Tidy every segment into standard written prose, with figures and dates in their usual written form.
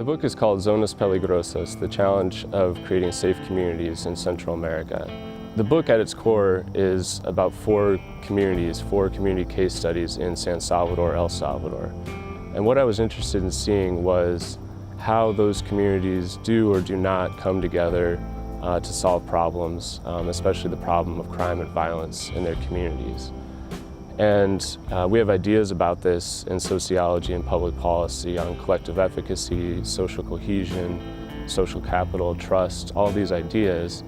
book is called Zonas Peligrosas, the challenge of creating safe communities in Central America. The book at its core is about four community case studies in San Salvador, El Salvador. And what I was interested in seeing was how those communities do or do not come together to solve problems, especially the problem of crime and violence in their communities. And we have ideas about this in sociology and public policy on collective efficacy, social cohesion, social capital, trust, all these ideas.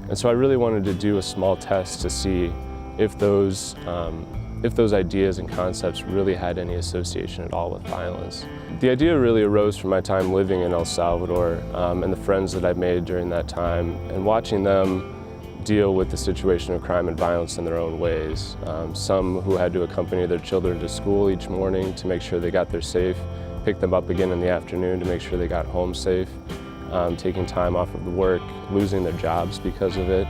And so I really wanted to do a small test to see if those ideas and concepts really had any association at all with violence. The idea really arose from my time living in El Salvador and the friends that I made during that time, and watching them deal with the situation of crime and violence in their own ways. Some who had to accompany their children to school each morning to make sure they got there safe, pick them up again in the afternoon to make sure they got home safe, taking time off of the work, losing their jobs because of it,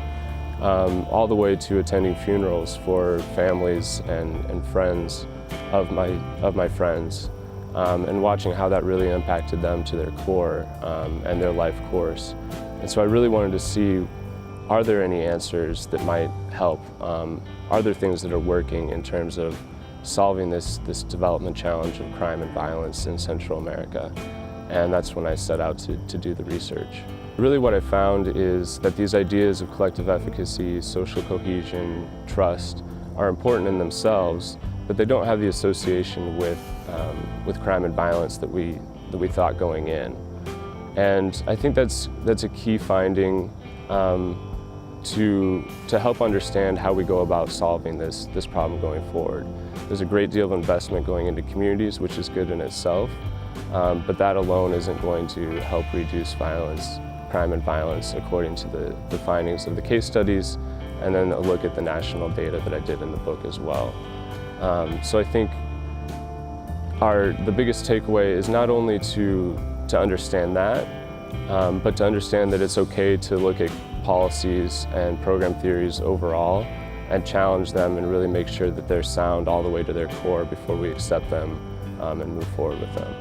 all the way to attending funerals for families and friends of my friends, and watching how that really impacted them to their core and their life course. And so I really wanted to see, are there any answers that might help? Are there things that are working in terms of solving this development challenge of crime and violence in Central America? And that's when I set out to do the research. Really what I found is that these ideas of collective efficacy, social cohesion, trust are important in themselves, but they don't have the association with crime and violence that we thought going in. And I think that's a key finding to help understand how we go about solving this problem going forward. There's a great deal of investment going into communities, which is good in itself, but that alone isn't going to help reduce crime and violence according to the findings of the case studies, and then a look at the national data that I did in the book as well. So I think the biggest takeaway is not only to understand that, but to understand that it's okay to look at policies and program theories overall and challenge them and really make sure that they're sound all the way to their core before we accept them and move forward with them.